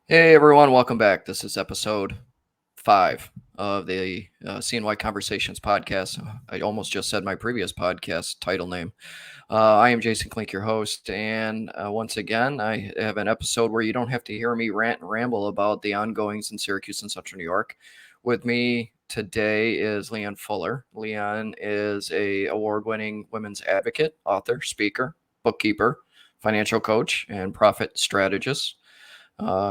Hey everyone, welcome back. This is episode 5 of the CNY Conversations podcast. I almost just said my previous podcast title name. I am Jason Klink, your host, and once again, I have an episode where you don't have to hear me rant and ramble about the ongoings in Syracuse and Central New York. With me today is LeaAnn Fuller. LeaAnn is a award-winning women's advocate, author, speaker, bookkeeper, financial coach, and profit strategist.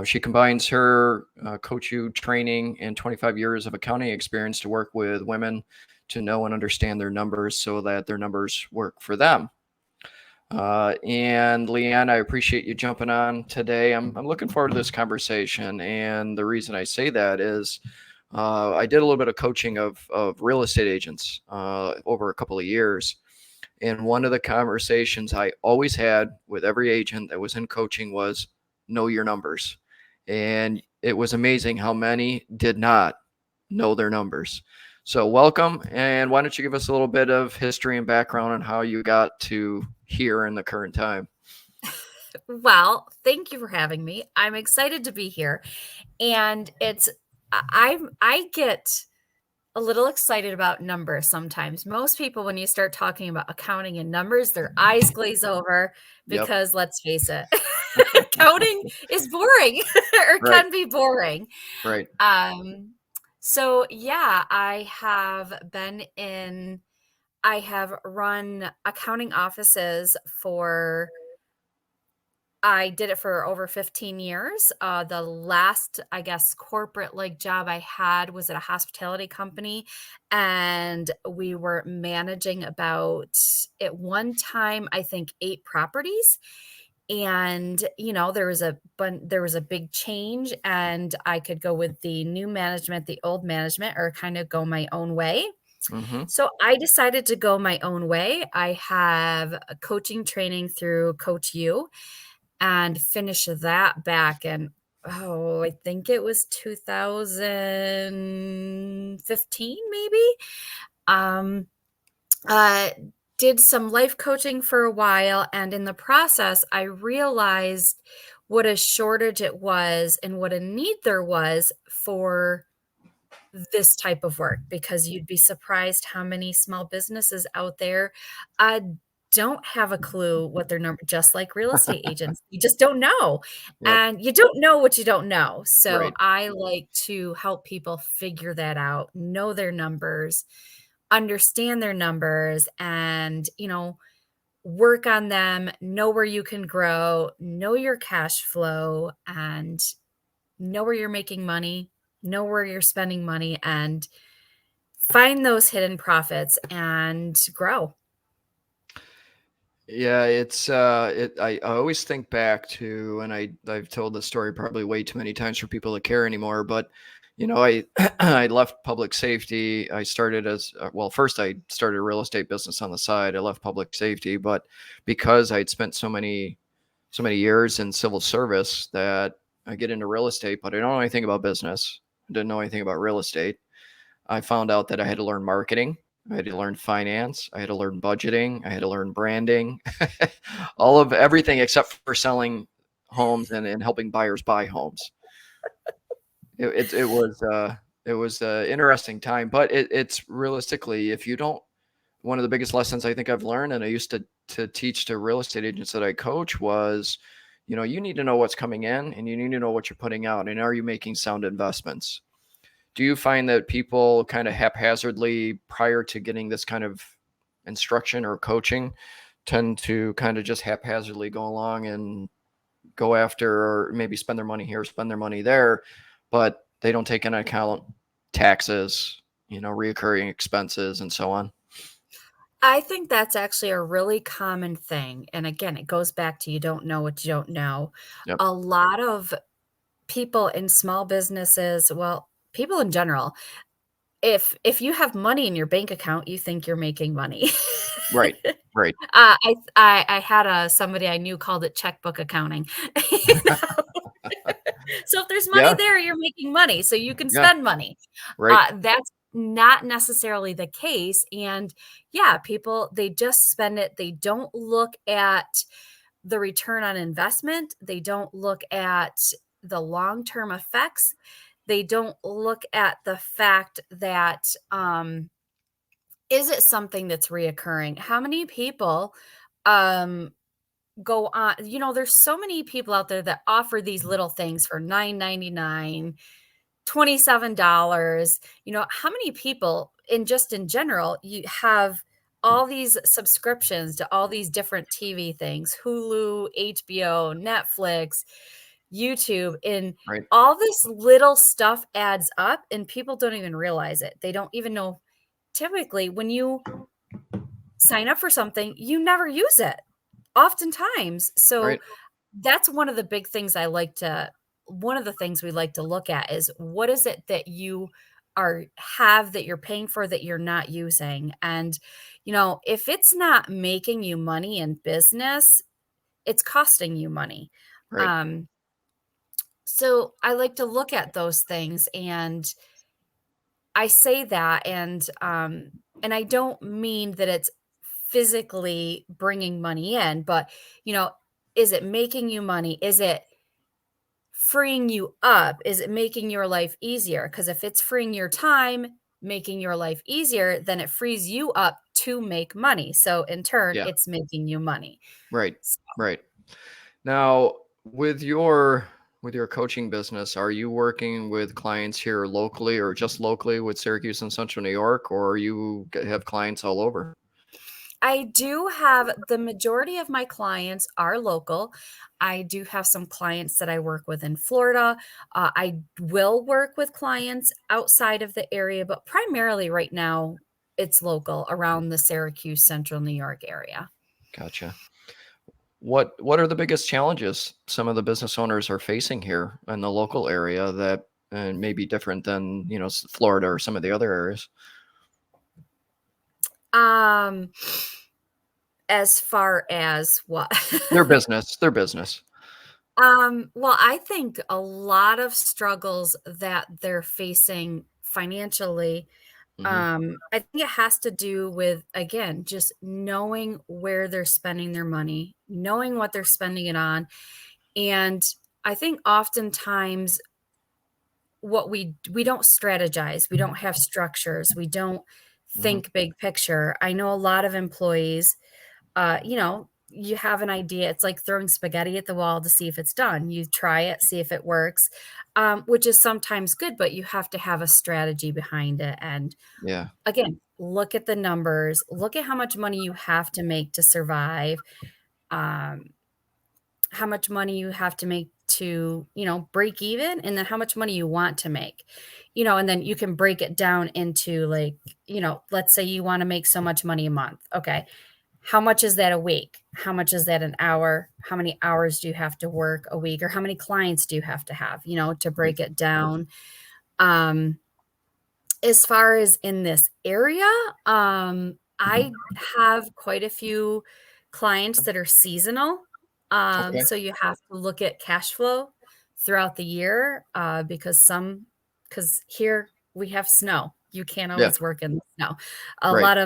She combines her Coach U training and 25 years of accounting experience to work with women to know and understand their numbers so that their numbers work for them. And LeaAnn, I appreciate you jumping on today. I'm looking forward to this conversation. And the reason I say that is I did a little bit of coaching of real estate agents over a couple of years. And one of the conversations I always had with every agent that was in coaching was know your numbers. And it was amazing how many did not know their numbers. So, welcome. And why don't you give us a little bit of history and background on how you got to here in the current time? Well, thank you for having me. I'm excited to be here. And I get a little excited about numbers sometimes. Most people, when you start talking about accounting and numbers, their eyes glaze over Yep. because let's face it, accounting is boring or Right. can be boring. Right. So yeah, I have run accounting offices I did it for over 15 years. The last, I guess, corporate job I had was at a hospitality company, and we were managing about at one time, I think, 8 properties. And there was a big change, and I could go with the new management, the old management, or kind of go my own way. Mm-hmm. So I decided to go my own way. I have a coaching training through Coach U and finish that back in, I think it was 2015 maybe. Um, uh, did some life coaching for a while, and in the process, I realized what a shortage it was and what a need there was for this type of work, because you'd be surprised how many small businesses out there don't have a clue what their number, just like real estate agents. You just don't know. Yep. And you don't know what you don't know. So Right. I like to help people figure that out, know their numbers, understand their numbers, and, work on them, know where you can grow, know your cash flow, and know where you're making money, know where you're spending money, and find those hidden profits and grow. Yeah, it's I always think back to, and I've told this story probably way too many times for people to care anymore, but I I left public safety. I started as well, first I started a real estate business on the side. I left public safety, but because I'd spent so many years in civil service that I get into real estate, but I don't know anything about business. I didn't know anything about real estate. I found out that I had to learn marketing. I had to learn finance. I had to learn budgeting. I had to learn branding, all of everything except for selling homes and helping buyers buy homes. It was interesting time, but it's realistically, if you don't, one of the biggest lessons I think I've learned, and I used to teach to real estate agents that I coach was, you need to know what's coming in and you need to know what you're putting out, and are you making sound investments? Do you find that people kind of haphazardly prior to getting this kind of instruction or coaching tend to kind of just haphazardly go along and go after, or maybe spend their money here, spend their money there, but they don't take into account taxes, reoccurring expenses and so on? I think that's actually a really common thing. And again, it goes back to you don't know what you don't know. Yep. A lot of people in small businesses, well, people in general, if you have money in your bank account, you think you're making money. Right. Right. I had somebody I knew called it checkbook accounting. You know? So if there's money Yeah. there, you're making money, so you can Yeah. spend money. Right. That's not necessarily the case, and yeah, people, they just spend it. They don't look at the return on investment. They don't look at the long-term effects. They don't look at the fact that, is it something that's reoccurring? How many people, um, go on, there's so many people out there that offer these little things for $9.99, $27. How many people in general, you have all these subscriptions to all these different TV things, Hulu, HBO, Netflix, YouTube, and Right. all this little stuff adds up and people don't even realize it. They don't even know. Typically, when you sign up for something, you never use it oftentimes. So Right. that's one of the things we like to look at is what is it that you have that you're paying for that you're not using. And, if it's not making you money in business, it's costing you money. Right. Um, so I like to look at those things, and I say that, and I don't mean that it's physically bringing money in, but, you know, is it making you money? Is it freeing you up? Is it making your life easier? Because if it's freeing your time, making your life easier, then it frees you up to make money. So in turn, Yeah. it's making you money. Right. S Right. Now, with your coaching business, are you working with clients here locally or just locally with Syracuse and Central New York, or have clients all over? I do have the majority of my clients are local. I do have some clients that I work with in Florida. I will work with clients outside of the area, but primarily right now it's local around the Syracuse, Central New York area. Gotcha. What are the biggest challenges some of the business owners are facing here in the local area that may be different than Florida or some of the other areas? Um, as far as what? Their business, their business. Well, I think a lot of struggles that they're facing financially, Hmm. I think it has to do with, again, just knowing where they're spending their money, knowing what they're spending it on. And I think oftentimes we don't strategize, we don't have structures, we don't Hmm. think big picture. I know a lot of employees, you have an idea. It's like throwing spaghetti at the wall to see if it's done. You try it, see if it works, which is sometimes good, but you have to have a strategy behind it. And Yeah. again, look at the numbers, look at how much money you have to make to survive, um, how much money you have to make to, break even, and then how much money you want to make, and then you can break it down into like, let's say you want to make so much money a month. Okay. How much is that a week? How much is that an hour? How many hours do you have to work a week? Or how many clients do you have to have, to Right. break it down? Um, as far as in this area, I have quite a few clients that are seasonal. Okay. So you have to look at cash flow throughout the year, because here we have snow. You can't Yeah. always work in the snow. Right.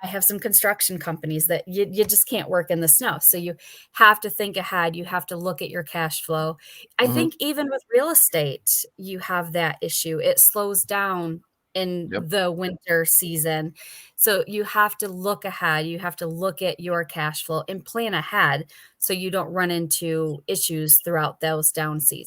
I have some construction companies that you just can't work in the snow. So you have to think ahead. You have to look at your cash flow. I Hmm. think even with real estate, you have that issue. It slows down in Yep. the winter season. So you have to look ahead. You have to look at your cash flow and plan ahead so you don't run into issues throughout those downtime.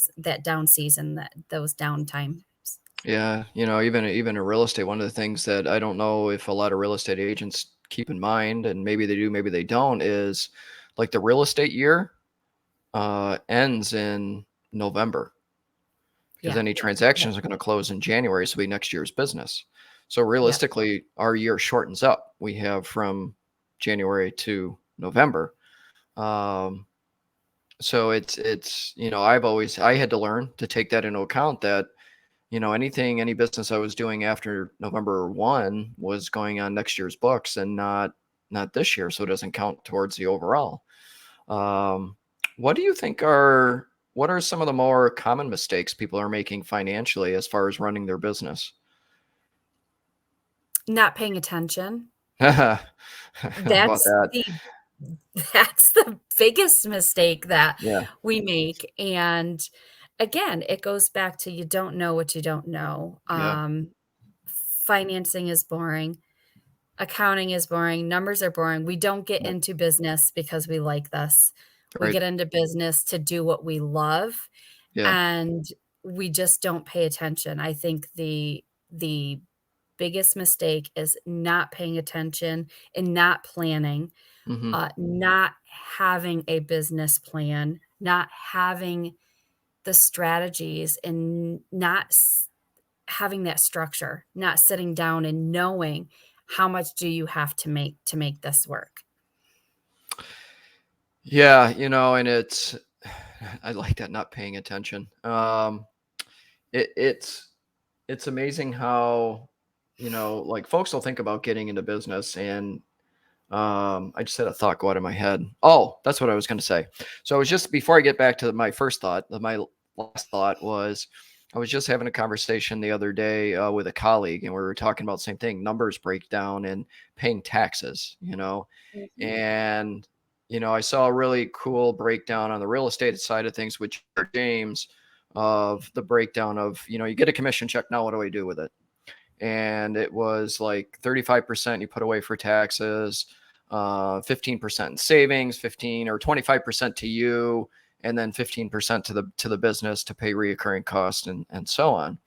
Yeah, even in real estate, one of the things that I don't know if a lot of real estate agents keep in mind, and maybe they do, maybe they don't, is like the real estate year ends in November because Yeah. any Yep. transactions are going to close in January, so it'll be next year's business. So Yep. realistically, our year shortens up. We have from January to November. Um, so I had to learn to take that into account that any business I was doing after November 1 was going on next year's books and not this year, so it doesn't count towards the overall. Um, what do you think what are some of the more common mistakes people are making financially as far as running their business? Not paying attention. How about That's that? the that's the biggest mistake that Yeah. we make. And again, it goes back to you don't know what you don't know. Yeah. Financing is boring. Accounting is boring. Numbers are boring. We don't get Yep. into business because we like this. We Right. get into business to do what we love, Yeah. and we just don't pay attention. I think the biggest mistake is not paying attention and not planning, Hmm. not having a business plan, not having the strategies, and not having that structure, not sitting down and knowing how much do you have to make this work. Yeah, and it's I like that, not paying attention. It's amazing how, like folks will think about getting into business and I just had a thought go out of my head. Oh, that's what I was going to say. So it was just before I get back to my first thought, my last thought was I was just having a conversation the other day with a colleague, and we were talking about the same thing, numbers breakdown and paying taxes, Mhm, and, I saw a really cool breakdown on the real estate side of things with James of the breakdown of, you get a commission check. Now, what do I do with it? And it was like 35% you put away for taxes, 15% in savings, 15 or 25% to you, and then 15% to the business to pay reoccurring costs and so on.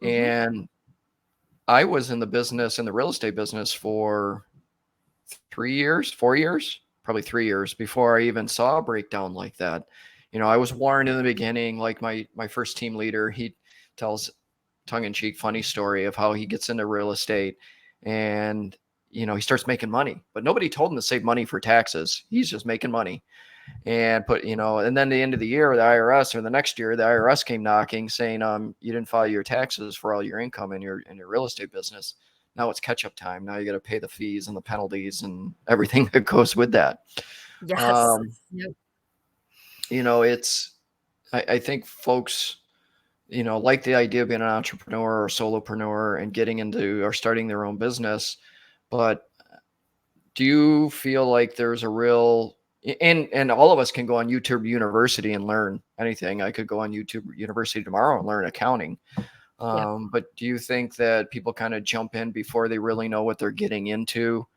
mhm. And I was in the real estate business for 3 years, 4 years, probably 3 years before I even saw a breakdown like that. I was warned in the beginning, like my first team leader, he tells tongue-in-cheek funny story of how he gets into real estate and he starts making money, but nobody told him to save money for taxes. He's just making money and and then the end of the year, the IRS, or the next year, the IRS came knocking saying, you didn't file your taxes for all your income in your real estate business. Now it's catch up time. Now you got to pay the fees and the penalties and everything that goes with that. Yes. Um, Yep. it's, I think folks, like the idea of being an entrepreneur or solopreneur and getting into or starting their own business. But do you feel like there's a real and all of us can go on YouTube University and learn anything. I could go on YouTube University tomorrow and learn accounting. Yep. But do you think that people kind of jump in before they really know what they're getting into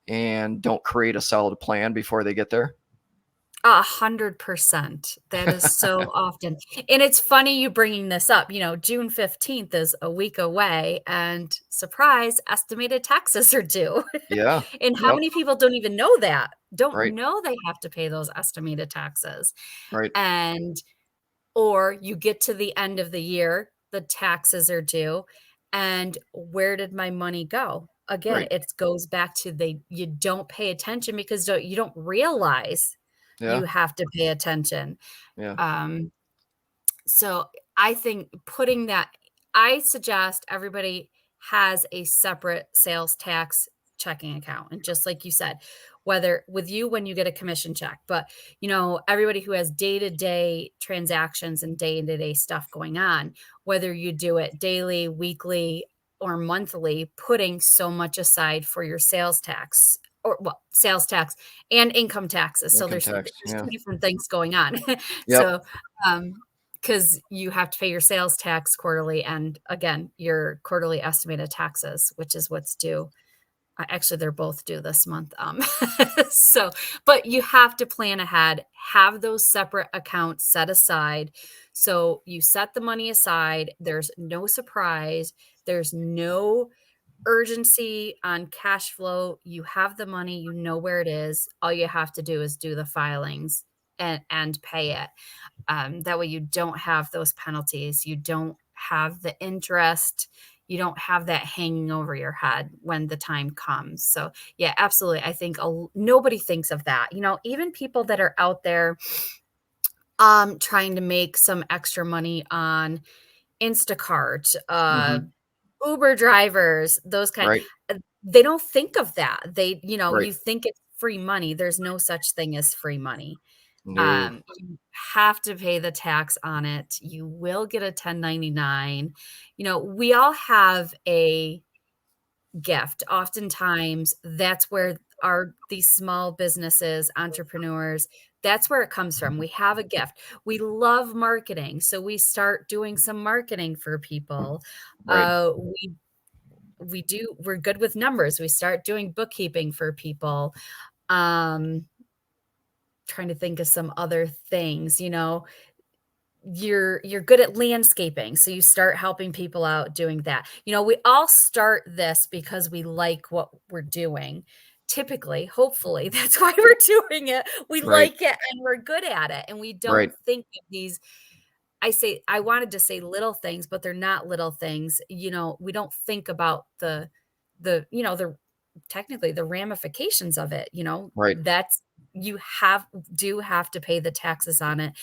and don't create a solid plan before they get there? 100%. That is so often. And it's funny you bringing this up. June 15th is a week away, and surprise, estimated taxes are due. Yeah. And how Yep. many people don't even know that? Don't Right. know they have to pay those estimated taxes. Right. And or you get to the end of the year, the taxes are due, and where did my money go? Again, Right. it goes back to you don't pay attention because you don't realize Yeah. you have to pay attention. Yeah. Um, so I think putting that I suggest everybody has a separate sales tax checking account. And just like you said, whether with you when you get a commission check, but everybody who has day-to-day transactions and day-to-day stuff going on, whether you do it daily, weekly, or monthly, putting so much aside for your sales tax or well, sales tax and income taxes. So Income there's tax. Yeah. two different things going on. Yep. So because you have to pay your sales tax quarterly and again your quarterly estimated taxes, which is what's due. Actually, they're both due this month. So, but you have to plan ahead, have those separate accounts set aside. So you set the money aside. There's no surprise. There's no urgency on cash flow. You have the money, you know where it is. All you have to do is do the filings and pay it. That way you don't have those penalties. You don't have the interest. You don't have that hanging over your head when the time comes. So, yeah, absolutely. I think nobody thinks of that. Even people that are out there trying to make some extra money on Instacart, Hmm. Uber drivers, those kind Right. they don't think of that. Right. You think it's free money. There's no such thing as free money. No. You have to pay the tax on it. You will get a 1099. We all have a gift. Oftentimes, that's where these small businesses, entrepreneurs, That's where it comes from. We have a gift. We love marketing, so we start doing some marketing for people. Right. We're good with numbers. We start doing bookkeeping for people. Um, trying to think of some other things, you're good at landscaping, so you start helping people out doing that. We all start this because we like what we're doing. Typically, hopefully, that's why we're doing it. We Right. like it and we're good at it, and we don't Right. think of these. I wanted to say little things, but they're not little things. We don't think about the technically the ramifications of it. Right. That's you have to pay the taxes on it.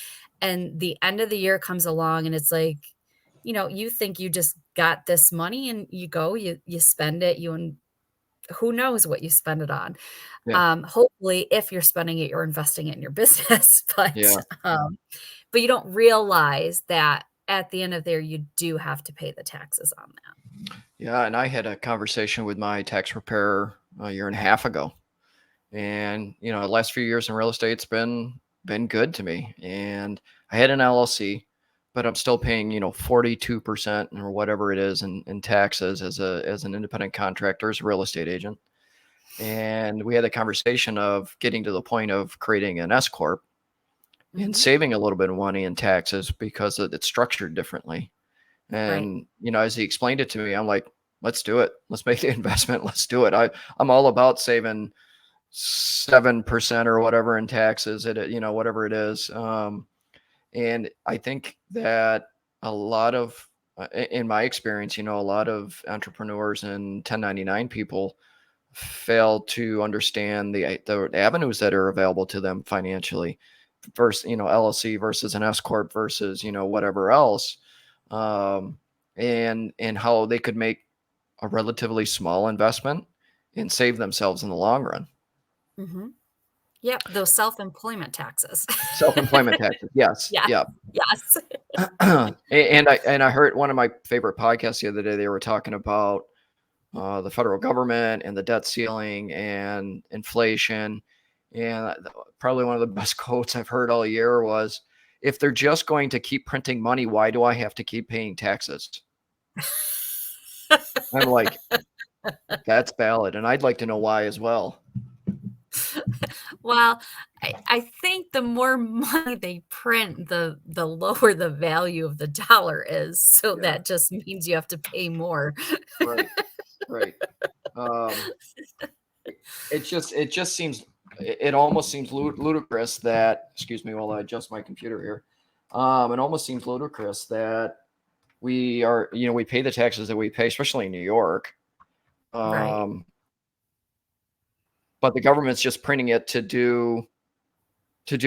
And the end of the year comes along and it's like, you think you just got this money and you spend it, and who knows what you spend it on. Yeah. Hopefully if you're spending it, you're investing it in your business, Yeah. but you don't realize that at the end of the year, you do have to pay the taxes on that. Yeah. And I had a conversation with my tax preparer a year and a half ago. And, the last few years in real estate's been good to me. And I had an LLC, but I'm still paying, 42% or whatever it is in taxes as an independent contractor, as a real estate agent. And we had the conversation of getting to the point of creating an S corp and Mhm. saving a little bit of money in taxes because it's structured differently. Right. And, as he explained it to me, I'm like, let's do it. Let's make the investment. Let's do it. I'm all about saving 7% or whatever in taxes, whatever it is. And I think that a lot of, in my experience, a lot of entrepreneurs and 1099 people fail to understand the avenues that are available to them financially versus, LLC versus an S corp versus, whatever else. Um, and how they could make a relatively small investment and save themselves in the long run. Mhm. Yep, those self-employment taxes. Self-employment taxes. Yes. Yeah. Yeah. Yes. And I heard one of my favorite podcasts the other day. They were talking about the federal government and the debt ceiling and inflation. And probably one of the best quotes I've heard all year was, "If they're just going to keep printing money, why do I have to keep paying taxes?" I'm like, that's valid, and I'd like to know why as well. Well, I think the more money they print, the lower the value of the dollar is, so Yeah. that just means you have to pay more. Right. Right. Um, it just seems it almost seems ludicrous that, excuse me while I adjust my computer here. It almost seems ludicrous that we pay the taxes that we pay, especially in New York. Right. Um, but the government's just printing it to do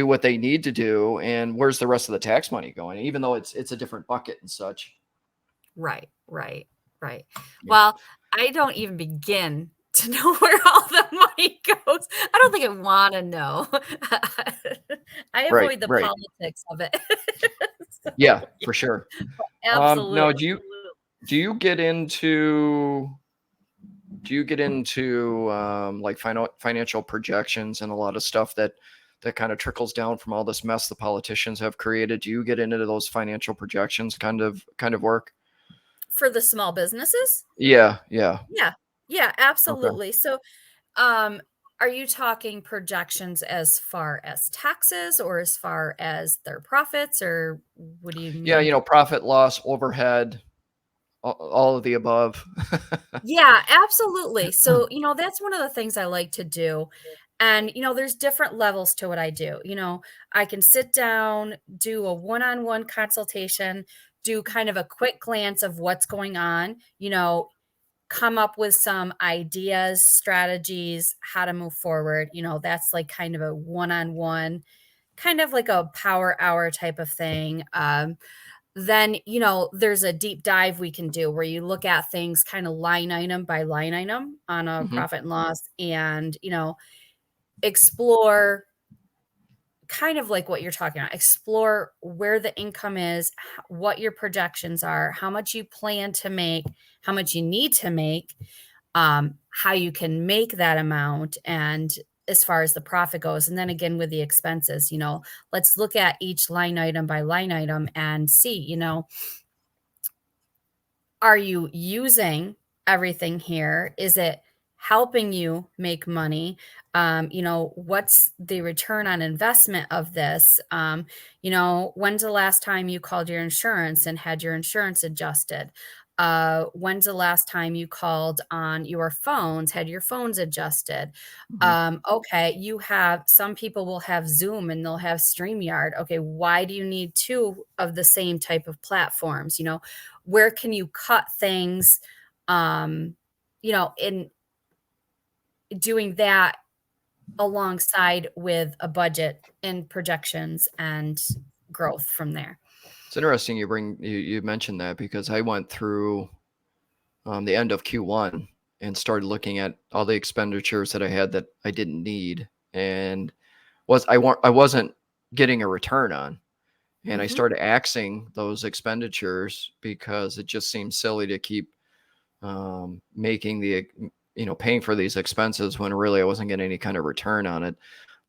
what they need to do, and where's the rest of the tax money going? Even though it's a different bucket and such. Right, right, right. Yeah. Well, I don't even begin to know where all the money goes. I don't think I wanna know. I Right. avoid the Right. politics of it. Yeah, So, yeah, for sure. Now, absolutely. do you get into like financial projections and a lot of stuff that kind of trickles down from all this mess the politicians have created? Do you get into those financial projections kind of work? For the small businesses? Yeah, yeah. Yeah. Yeah, Okay. absolutely. So, um, are you talking projections as far as taxes or as far as their profits, or what do you Yeah, mean? profit, loss, overhead, all of the above. Yeah, absolutely. So, that's one of the things I like to do. And, there's different levels to what I do. I can sit down, do a one-on-one consultation, do kind of a quick glance of what's going on, come up with some ideas, strategies, how to move forward. That's like kind of a one-on-one, kind of like a power hour type of thing. Then, there's a deep dive we can do where you look at things kind of line item by line item on a Hmm. profit and loss and, explore kind of like what you're talking about, explore where the income is, what your projections are, how much you plan to make, how much you need to make, how you can make that amount, and as far as the profit goes. And then again, with the expenses, let's look at each line item by line item and see, are you using everything here? Is it helping you make money? What's the return on investment of this? When's the last time you called your insurance and had your insurance adjusted? When's the last time you called on your phones, had your phones adjusted? Hmm. Okay, some people will have Zoom and they'll have StreamYard. Okay, why do you need two of the same type of platforms? Where can you cut things, in doing that alongside with a budget and projections and growth from there. It's interesting you mentioned that because I went through the end of Q1 and started looking at all the expenditures that I had that I didn't need and I wasn't getting a return on. And I Mhm. started axing those expenditures because it just seemed silly to keep making paying for these expenses when really I wasn't getting any kind of return on it.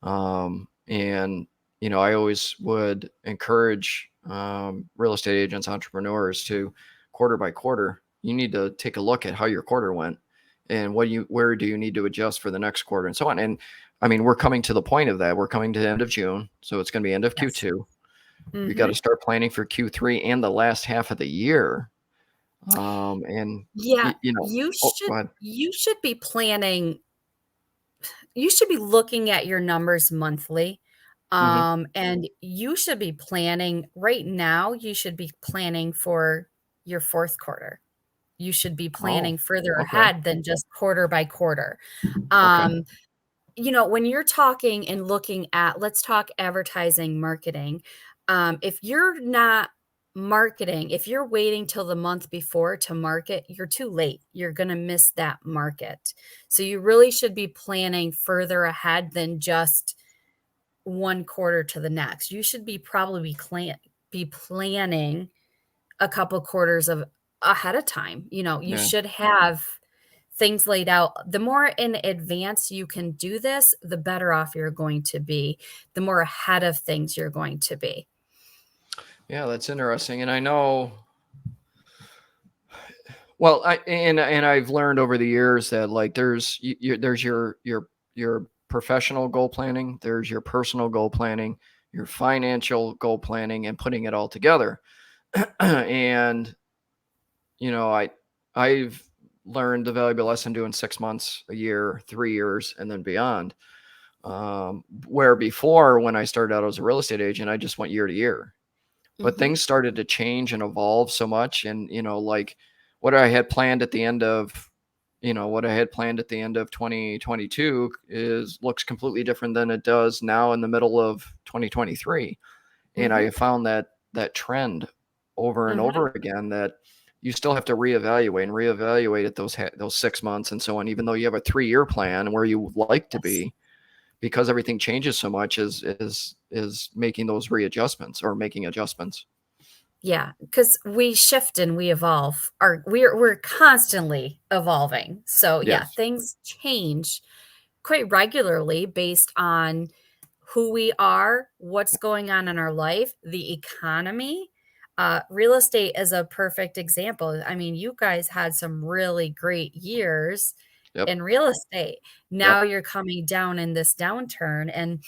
And I always would encourage real estate agents, entrepreneurs to quarter by quarter, you need to take a look at how your quarter went and where do you need to adjust for the next quarter and so on. And I mean, we're coming to the point of that. We're coming to the end of June, so it's going to be end of Yes. Q2. We got to Mhm. start planning for Q3 and the last half of the year. And Yeah, oh, go ahead. you should be planning, you should be looking at your numbers monthly. Hmm. And you should be planning right now, you should be planning for your fourth quarter. You should be Oh, planning further okay. ahead than just quarter by quarter. Okay. Um, when you're talking and looking at, let's talk advertising marketing. If you're not marketing, if you're waiting till the month before to market, you're too late. You're going to miss that market. So you really should be planning further ahead than just one quarter to the next. You should be probably be planning a couple quarters of ahead of time. You Yeah. should have things laid out. The more in advance you can do this, the better off you're going to be, the more ahead of things you're going to be. Yeah, that's interesting. And I know, well, I've learned over the years that like there's your professional goal planning, there's your personal goal planning, your financial goal planning, and putting it all together. And I've learned the valuable lesson doing 6 months, a year, 3 years, and then beyond. Where before, when I started out as a real estate agent, I just went year to year. But Mhm. things started to change and evolve so much, and like what I had planned at the end of what I had planned at the end of 2022 is looks completely different than it does now in the middle of 2023. And I Mhm. have found that trend over and Mhm. over again, that you still have to reevaluate at those 6 months and so on, even though you have a 3 year plan where you would like to Yes. be, because everything changes so much, is making those readjustments or making adjustments. Yeah, because we shift and we evolve. We're constantly evolving. So yeah, Yes. things change quite regularly based on who we are, what's going on in our life, the economy. Real estate is a perfect example. I mean, you guys had some really great years Yep. in real estate. Now Yep. you're coming down in this downturn. And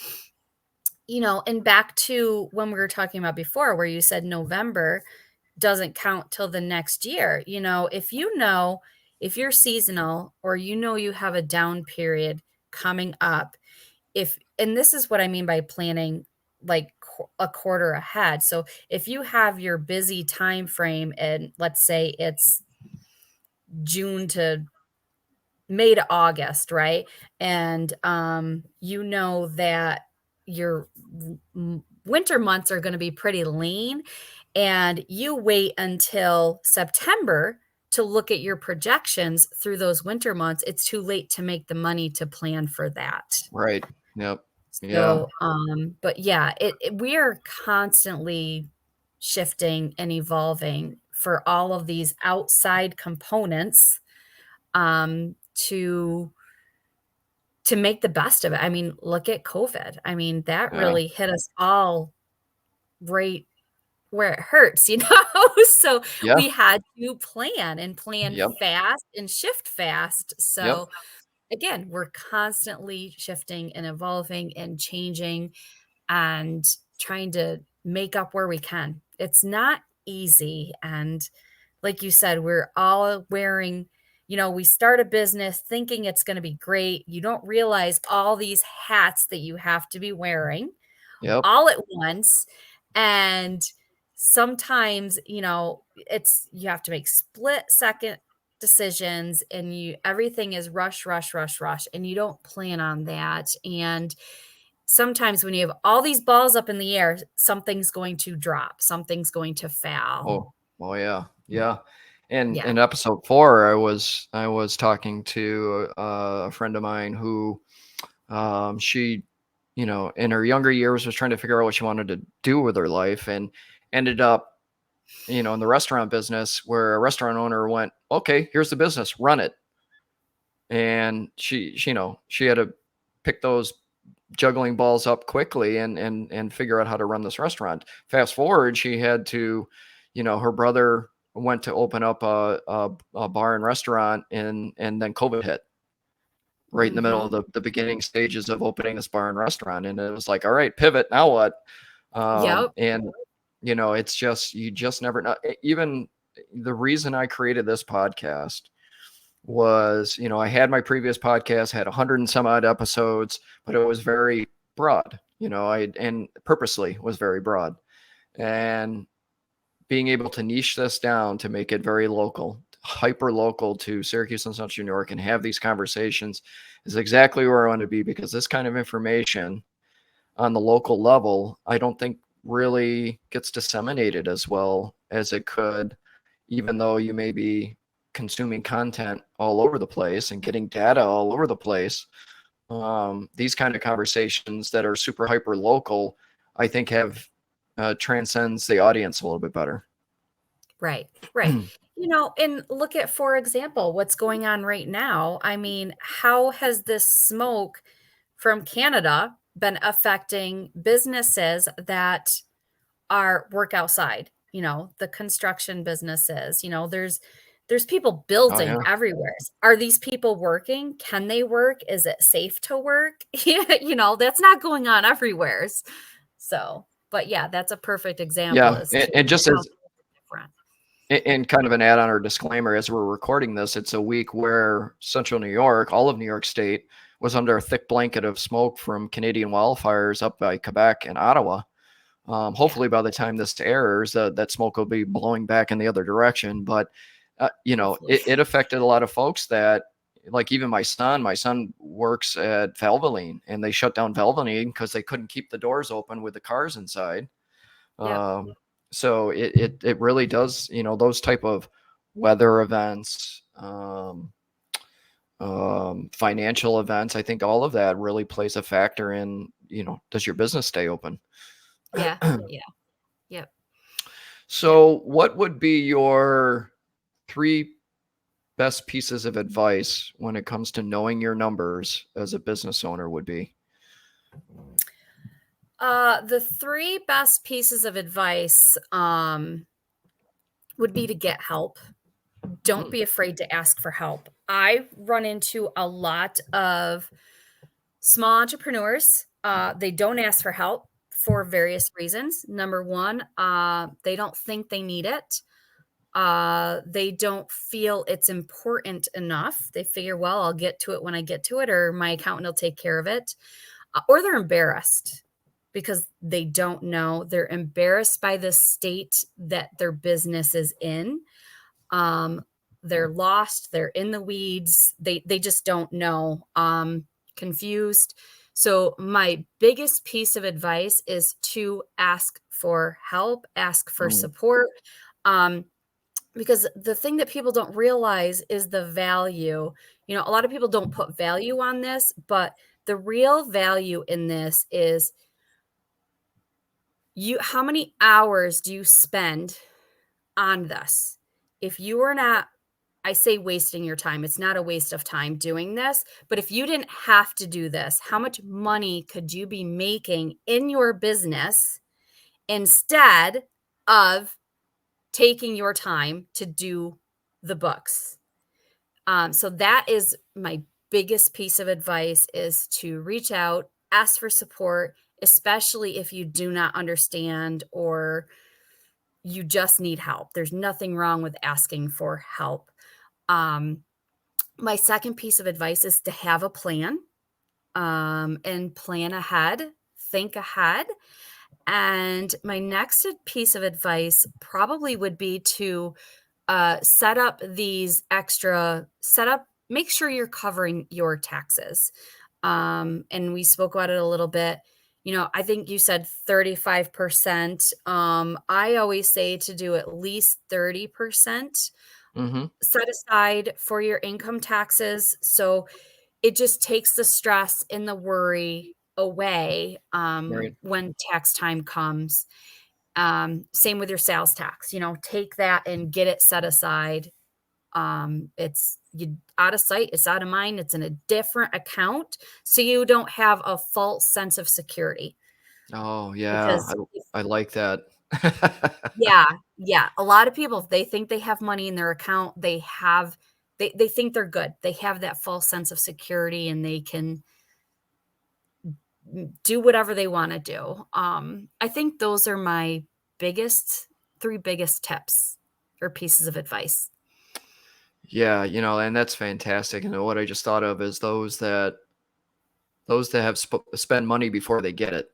back to when we were talking about before, where you said November doesn't count till the next year. If you're seasonal or you have a down period coming up, and this is what I mean by planning like a quarter ahead. So if you have your busy time frame and let's say it's June to May to August, right? And you know that your winter months are going to be pretty lean, and you wait until September to look at your projections through those winter months, it's too late to make the money to plan for that. Right. Yep. Yeah. So, but yeah, we are constantly shifting and evolving for all of these outside components to to make the best of it. I mean, look at COVID. I mean, that Yeah. really hit us all right where it hurts, So Yeah. we had to plan and plan Yep. fast and shift fast. Yep. So again, we're constantly shifting and evolving and changing and trying to make up where we can. It's not easy. And like you said, we're all wearing, we start a business thinking it's going to be great. You don't realize all these hats that you have to be wearing Yep. all at once. And sometimes, you have to make split second decisions and everything is rush, rush, rush, rush. And you don't plan on that. And sometimes when you have all these balls up in the air, something's going to drop, something's going to foul. Oh yeah. Yeah. And Yeah. in episode 4, I was talking to a friend of mine who, she, in her younger years was trying to figure out what she wanted to do with her life, and ended up, in the restaurant business, where a restaurant owner went, okay, here's the business, run it. And she had to pick those juggling balls up quickly, and figure out how to run this restaurant. Fast forward, she had to, her brother went to open up a bar and restaurant, and then COVID hit right in the middle of Mhm. the beginning stages of opening this bar and restaurant. And it was like, all right, pivot, now what? Yep. And it's just, you just never know. Even the reason I created this podcast was, I had my previous podcast, had 100 and some odd episodes, but it was very broad, and purposely was very broad. And being able to niche this down to make it very local, hyper local to Syracuse and Central New York, and have these conversations is exactly where I want to be, because this kind of information on the local level, I don't think really gets disseminated as well as it could, even though you may be consuming content all over the place and getting data all over the place. These kind of conversations that are super hyper local, I think have transcends the audience a little bit better. Right. Right. And look at, for example, what's going on right now. I mean, how has this smoke from Canada been affecting businesses that are work outside, the construction businesses, there's people Oh building yeah, everywhere. Are these people working? Can they work? Is it safe to work? Yeah, that's not going on everywhere. So, but yeah, that's a perfect example yeah, as and, to and just how as different. and kind of an add-on or disclaimer, as we're recording this, it's a week where Central New York, all of New York State, was under a thick blanket of smoke from Canadian wildfires up by Quebec and Ottawa. Yeah, Hopefully, by the time this airs, that smoke will be blowing back in the other direction. But hopefully. it affected a lot of folks. That, like, even my son. My son works at Valvoline, and they shut down Valvoline because they couldn't keep the doors open with the cars inside. Yep. Um, so it really does, those type of weather events, financial events. I think all of that really plays a factor in, does your business stay open? Yeah. Yeah. Yep. Yep. So, what would be your 3 best pieces of advice when it comes to knowing your numbers as a business owner would be? The three best pieces of advice would be to get help. Don't Mm, be afraid to ask for help. I run into a lot of small entrepreneurs. They don't ask for help for various reasons. Number one, they don't think they need it. They don't feel it's important enough. They figure, well, I'll get to it when I get to it, or my accountant will take care of it. Or they're embarrassed because they don't know. They're embarrassed by the state that their business is in. Um, they're lost. They're in the weeds. They just don't know. Confused. So my biggest piece of advice is to ask for help, ask for mm, support. Um, because the thing that people don't realize is the value. A lot of people don't put value on this, but the real value in this is how many hours do you spend on this? If you are not I say wasting your time. It's not a waste of time doing this, but if you didn't have to do this, how much money could you be making in your business instead of taking your time to do the books? So that is my biggest piece of advice, is to reach out, ask for support, especially if you do not understand or you just need help. There's nothing wrong with asking for help. My second piece of advice is to have a plan, and plan ahead, think ahead. And my next piece of advice probably would be to set up make sure you're covering your taxes. And we spoke about it a little bit. I think you said 35%. I always say to do at least 30% Mm-hmm. set aside for your income taxes. So it just takes the stress and the worry away Right. when tax time comes. Same with your sales tax, take that and get it set aside. It's out of sight, it's out of mind, it's in a different account. So you don't have a false sense of security. Oh, yeah. Because I like that. yeah, yeah. A lot of people, if they think they have money in their account, they think they're good. They have that false sense of security and they can do whatever they want to do. I think those are my three biggest tips or pieces of advice. Yeah, and that's fantastic. And what I just thought of is those that have spend money before they get it.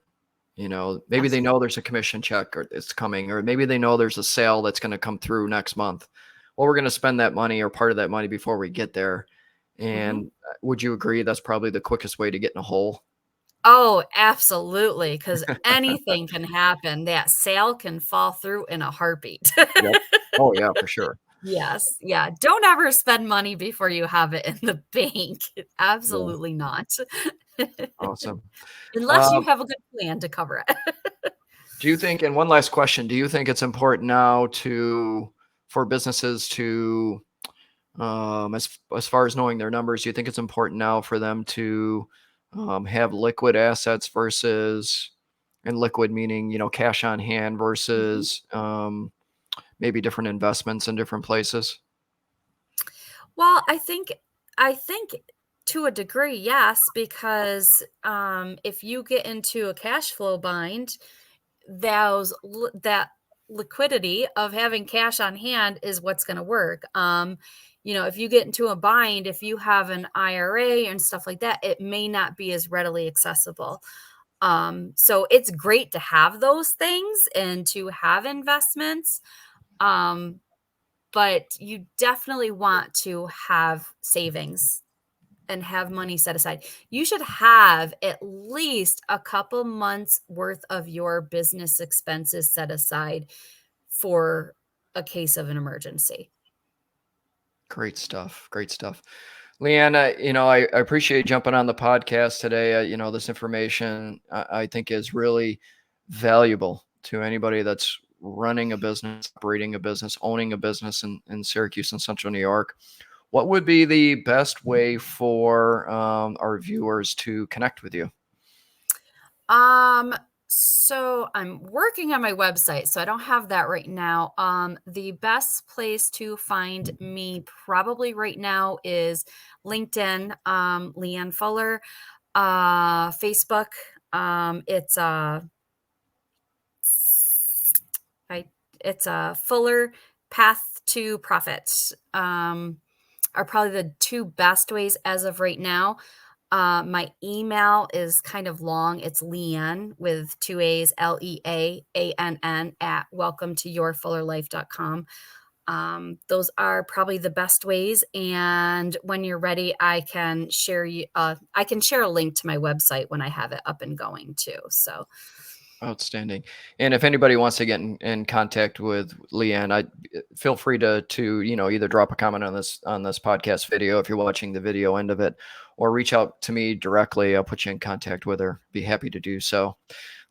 Maybe they Yes. know there's a commission check or it's coming, or maybe they know there's a sale that's going to come through next month. Well, we're going to spend that money or part of that money before we get there. Hmm. And would you agree that's probably the quickest way to get in a hole? Oh, absolutely. Because anything can happen. That sale can fall through in a heartbeat. Yep. Oh yeah, for sure. Yes. Yeah. Don't ever spend money before you have it in the bank. Yeah. Absolutely not. Awesome. Unless you Um, have a good plan to cover it. do you think, and one last question, do you think it's important now for businesses to, as far as knowing their numbers, do you think it's important now for them to have liquid assets versus, and liquid meaning, cash on hand Mhm. versus maybe different investments in different places? Well, I think to a degree, yes, because if you get into a cash flow bind, that liquidity of having cash on hand is what's going to work. If you get into a bind, if you have an IRA and stuff like that, it may not be as readily accessible. So it's great to have those things and to have investments. Um, but you definitely want to have savings and have money set aside. You should have at least a couple months worth of your business expenses set aside for a case of an emergency. Great stuff. Great stuff. LeaAnn, I appreciate jumping on the podcast today. This information I think is really valuable to anybody that's running a business, operating a business, owning a business in Syracuse and Central New York. What would be the best way for our viewers to connect with you? Um, so I'm working on my website, so I don't have that right now. The best place to find me probably right now is LinkedIn, LeaAnn Fuller, Facebook. It's I it's a Fuller Path to Profit. Are probably the two best ways as of right now. My email is kind of long. It's LeaAnn with two A's, LeAANN at welcome to yourfullerlife.com. Those are probably the best ways. And when you're ready, I can share a link to my website when I have it up and going too. So Outstanding. And if anybody wants to get in contact with LeaAnn, I feel free to either drop a comment on this podcast video if you're watching the video end of it, or reach out to me directly. I'll put you in contact with her. Be happy to do so.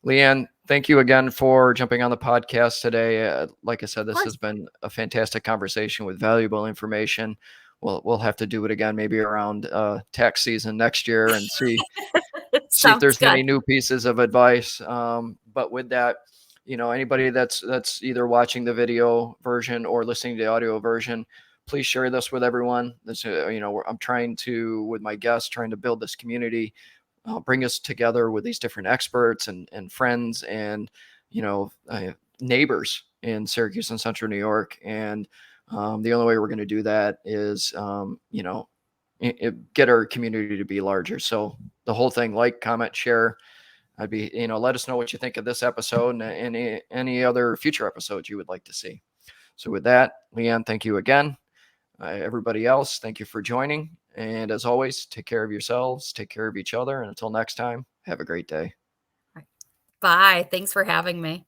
LeaAnn, thank you again for jumping on the podcast today. Like I said, Of this has course. been a fantastic conversation with valuable information. We'll have to do it again, maybe around tax season next year, and see if Sounds there's good. any new pieces of advice. But with that, anybody that's either watching the video version or listening to the audio version, please share this with everyone. This, I'm trying to, with my guests, trying to build this community, bring us together with these different experts and friends and, neighbors in Syracuse and Central New York. And the only way we're going to do that is, get our community to be larger. So the whole thing, like, comment, share. I'd be, let us know what you think of this episode and any other future episodes you would like to see. So with that, LeaAnn, thank you again. Everybody else, thank you for joining. And as always, take care of yourselves, take care of each other. And until next time, have a great day. Bye. Thanks for having me.